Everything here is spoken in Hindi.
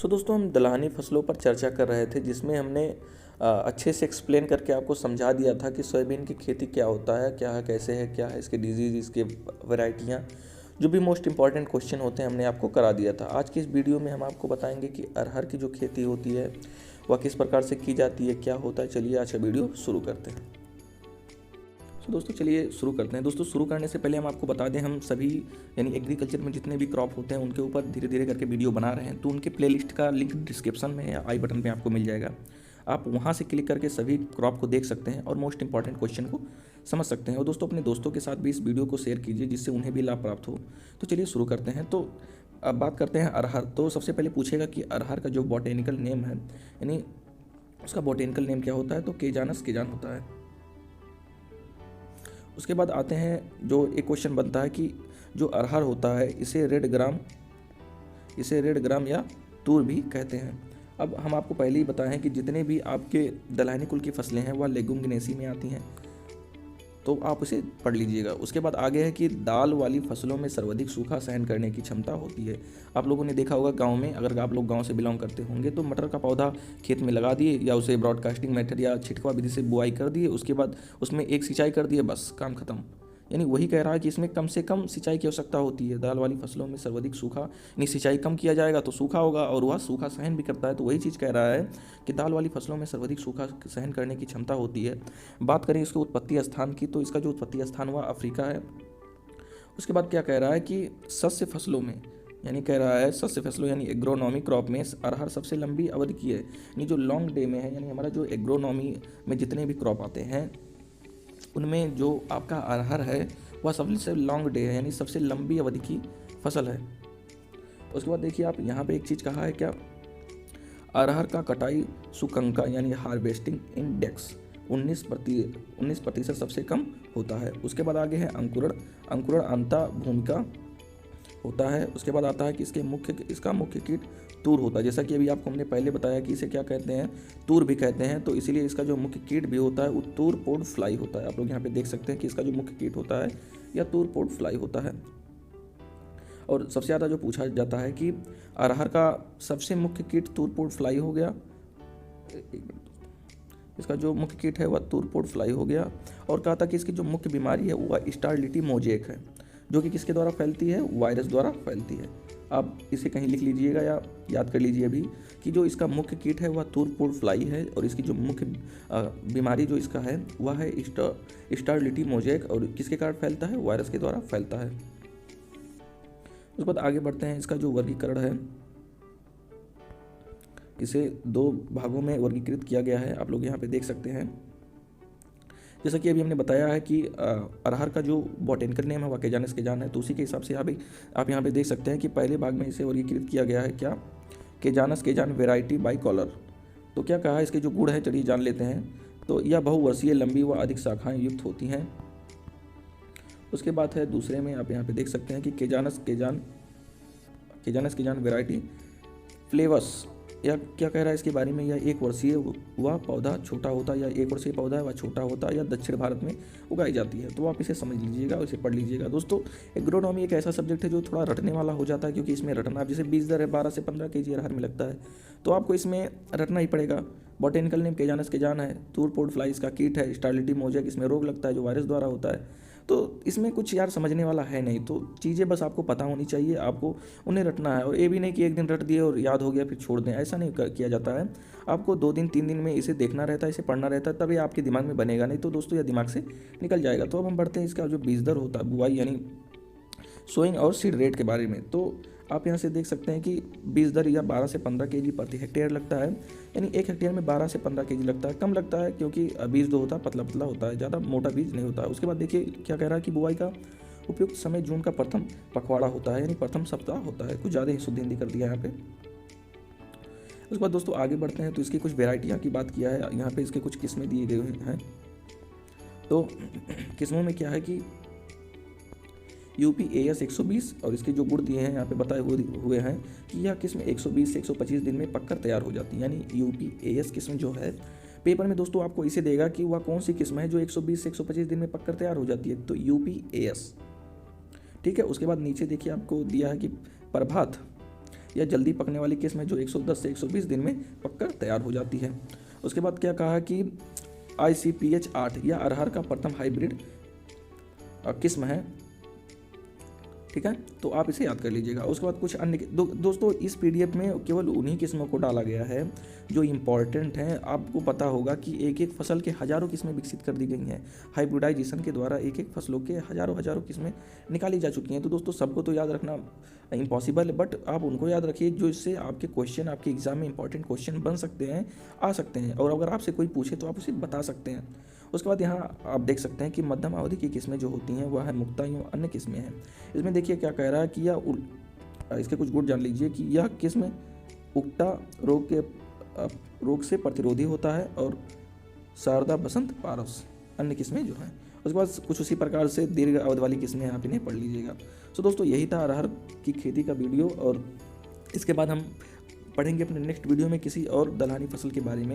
दोस्तों हम दलहनी फसलों पर चर्चा कर रहे थे, जिसमें हमने अच्छे से एक्सप्लेन करके आपको समझा दिया था कि सोयाबीन की खेती क्या होता है, क्या है, कैसे है, क्या है इसके डिजीज़, इसके वैरायटियाँ, जो भी मोस्ट इंपॉर्टेंट क्वेश्चन होते हैं हमने आपको करा दिया था। आज की इस वीडियो में हम आपको बताएंगे कि अरहर की जो खेती होती है वह किस प्रकार से की जाती है, क्या होता है। चलिए आज का वीडियो शुरू करते हैं। दोस्तों चलिए शुरू करते हैं। दोस्तों शुरू करने से पहले हम आपको बता दें, हम सभी यानी एग्रीकल्चर में जितने भी क्रॉप होते हैं उनके ऊपर धीरे धीरे करके वीडियो बना रहे हैं, तो उनके प्लेलिस्ट का लिंक डिस्क्रिप्शन में या आई बटन पे आपको मिल जाएगा। आप वहाँ से क्लिक करके सभी क्रॉप को देख सकते हैं और मोस्ट इंपॉर्टेंट क्वेश्चन को समझ सकते हैं। और दोस्तों अपने दोस्तों के साथ भी इस वीडियो को शेयर कीजिए, जिससे उन्हें भी लाभ प्राप्त हो। तो चलिए शुरू करते हैं। तो अब बात करते हैं अरहर। तो सबसे पहले पूछेगा कि अरहर का जो बॉटेनिकल नेम है, यानी उसका बॉटेनिकल नेम क्या होता है, तो केजानस केजान होता है। उसके बाद आते हैं, जो एक क्वेश्चन बनता है कि जो अरहर होता है इसे रेड ग्राम या तूर भी कहते हैं। अब हम आपको पहले ही बताएं कि जितने भी आपके दलहनी कुल की फसलें हैं वह लेगुमिनेसी में आती हैं, तो आप उसे पढ़ लीजिएगा। उसके बाद आगे है कि दाल वाली फसलों में सर्वाधिक सूखा सहन करने की क्षमता होती है। आप लोगों ने देखा होगा गांव में, अगर आप लोग गांव से बिलोंग करते होंगे तो मटर का पौधा खेत में लगा दिए या उसे ब्रॉडकास्टिंग मेथड या छिटकवा विधि से बुआई कर दिए, उसके बाद उसमें एक सिंचाई कर दिए, बस काम खत्म। यानी वही कह रहा है कि इसमें कम से कम सिंचाई की आवश्यकता होती है। दाल वाली फसलों में सर्वाधिक सूखा, यानी सिंचाई कम किया जाएगा तो सूखा होगा, और वह सूखा सहन भी करता है। तो वही चीज़ कह रहा है कि दाल वाली फसलों में सर्वाधिक सूखा सहन करने की क्षमता होती है। बात करें इसके उत्पत्ति स्थान की, तो इसका जो उत्पत्ति स्थान हुआ अफ्रीका है। उसके बाद क्या कह रहा है कि सस्य फसलों में, यानी कह रहा है सस्य फसलों यानी एग्रोनॉमी क्रॉप में अरहर सबसे लंबी अवधि की है। यानी जो लॉन्ग डे में है, यानी हमारा जो एग्रोनॉमी में जितने भी क्रॉप आते हैं उनमें जो आपका अरहर है वह सबसे लॉन्ग डे है, यानी सबसे लंबी अवधि की फसल है। उसके बाद देखिए आप यहाँ पे एक चीज़ कहा है, क्या अरहर का कटाई सूचकांक यानी हार्वेस्टिंग इंडेक्स 19% सबसे कम होता है। उसके बाद आगे है अंकुरण अंता भूमिका होता है। उसके बाद आता है कि इसका मुख्य कीट तूर होता है। जैसा कि अभी आपको हमने पहले बताया कि इसे क्या कहते हैं, तूर भी कहते हैं, तो इसीलिए इसका जो मुख्य कीट भी होता है वो तूर पोड फ्लाई होता है। आप लोग यहाँ पे देख सकते हैं कि इसका जो मुख्य कीट होता है या तूर पोड फ्लाई होता है। और सबसे ज़्यादा जो पूछा जाता है कि अरहर का सबसे मुख्य कीट तूर पोड फ्लाई हो गया, इसका जो मुख्य कीट है वह तूर पोड फ्लाई हो गया। और कहा था कि इसकी जो मुख्य बीमारी है वह स्टारलिटी मोजेक है, जो कि किसके द्वारा फैलती है, वायरस द्वारा फैलती है। आप इसे कहीं लिख लीजिएगा या याद कर लीजिए अभी कि जो इसका मुख्य कीट है वह तूर पोड फ्लाई है, और इसकी जो मुख्य बीमारी जो इसका है वह है स्टारलिटी मोजेक, और किसके कारण फैलता है, वायरस के द्वारा फैलता है। उसके बाद आगे बढ़ते हैं। इसका जो वर्गीकरण है इसे 2 भागों में वर्गीकृत किया गया है, आप लोग यहाँ पे देख सकते हैं। जैसा कि अभी हमने बताया है कि अरहर का जो बॉटेनिकल नेम है वह केजानस केजान है, तो उसी के हिसाब से आप यहाँ पे देख सकते हैं कि पहले भाग में इसे वर्गीकृत किया गया है, क्या, केजानस केजान वेराइटी बाई कॉलर। तो क्या कहा है, इसके जो गुण है चलिए जान लेते हैं। तो यह बहुवर्षीय, लंबी व अधिक शाखाएं युक्त होती हैं। उसके बाद है दूसरे में, आप यहाँ पे देख सकते हैं कि केजानस केजान वेराइटी फ्लेवस। या क्या कह रहा है इसके बारे में, यह 1 वर्षीय वह पौधा छोटा होता है, या 1 वर्षीय पौधा है वह छोटा होता है, या दक्षिण भारत में उगाई जाती है। तो आप इसे समझ लीजिएगा, इसे पढ़ लीजिएगा। दोस्तों एग्रोनॉमी एक ऐसा सब्जेक्ट है जो थोड़ा रटने वाला हो जाता है, क्योंकि इसमें रटना, जैसे बीज दर है 12 से 15 kg अरहर में लगता है, तो आपको इसमें रटना ही पड़ेगा। बॉटेनिकल नेम केजानस केजान है, तूर पोड फ्लाई इसका कीट है, स्टारलिटी मोजेक इसमें रोग लगता है जो वायरस द्वारा होता है। तो इसमें कुछ यार समझने वाला है नहीं, तो चीज़ें बस आपको पता होनी चाहिए, आपको उन्हें रटना है। और ये भी नहीं कि एक दिन रट दिए और याद हो गया फिर छोड़ दें, ऐसा नहीं किया जाता है। आपको 2 दिन 3 दिन में इसे देखना रहता है, इसे पढ़ना रहता है, तब ये आपके दिमाग में बनेगा, नहीं तो दोस्तों यह दिमाग से निकल जाएगा। तो अब हम बढ़ते हैं इसका जो बीज दर होता है, बुआई यानी सोइंग और सीड रेट के बारे में। तो आप यहाँ से देख सकते हैं कि बीज दर या 12 से 15 kg प्रति हेक्टेयर लगता है, यानी 1 हेक्टेयर में 12 से 15 kg लगता है। कम लगता है क्योंकि बीज जो होता है पतला पतला होता है, ज़्यादा मोटा बीज नहीं होता है। उसके बाद देखिए क्या कह रहा है कि बुआई का उपयुक्त समय जून का प्रथम पखवाड़ा होता है, यानी प्रथम सप्ताह होता है। कुछ ज़्यादा ही शुद्ध हिंदी कर दिया यहाँ पे। उसके बाद दोस्तों आगे बढ़ते हैं, तो इसकी कुछ वेराइटियाँ की बात किया है यहाँ पे, इसके कुछ किस्में दिए गए हैं। तो किस्मों में क्या है कि UP-AS 120, और इसके जो गुण दिए हैं यहाँ पे बताए हुए हैं कि यह किस्म 120 से 125 दिन में पककर तैयार हो जाती है। यानी UP-AS किस्म जो है पेपर में दोस्तों आपको इसे देगा कि वह कौन सी किस्म है जो 120 से 125 दिन में पककर तैयार हो जाती है, तो UP-AS, ठीक है। उसके बाद नीचे देखिए आपको दिया है कि प्रभात या जल्दी पकने वाली किस्म है जो 110 से 120 दिन में पककर तैयार हो जाती है। उसके बाद क्या कहा कि ICPH 8 या अरहर का प्रथम हाइब्रिड किस्म है, ठीक है, तो आप इसे याद कर लीजिएगा। उसके बाद कुछ अन्य दोस्तों इस PDF में केवल उन्हीं किस्मों को डाला गया है जो इम्पॉर्टेंट हैं। आपको पता होगा कि एक एक फसल के हज़ारों किस्में विकसित कर दी गई हैं। हाइब्रिडाइजेशन के द्वारा एक एक फसलों के हज़ारों हज़ारों किस्में निकाली जा चुकी हैं। तो दोस्तों सबको तो याद रखना इम्पॉसिबल है, बट आप उनको याद रखिए जो इससे आपके क्वेश्चन, आपके एग्जाम में इंपॉर्टेंट क्वेश्चन बन सकते हैं, आ सकते हैं, और अगर आपसे कोई पूछे तो आप उसे बता सकते हैं। उसके बाद यहाँ आप देख सकते हैं कि मध्यम अवधि की किस्में जो होती हैं वह है मुक्ता एवं अन्य किस्में हैं। इसमें देखिए क्या कह रहा है कि इसके कुछ गुण जान लीजिए कि यह किस्म उक्टा रोग से प्रतिरोधी होता है और शारदा बसंत पारस अन्य किस्में जो हैं। उसके बाद कुछ उसी प्रकार से दीर्घ अवधि वाली किस्में आप इन्हें पढ़ लीजिएगा। सो दोस्तों यही था अरहर की खेती का वीडियो, और इसके बाद हम पढ़ेंगे अपने नेक्स्ट वीडियो में किसी और दलहनी फसल के बारे में।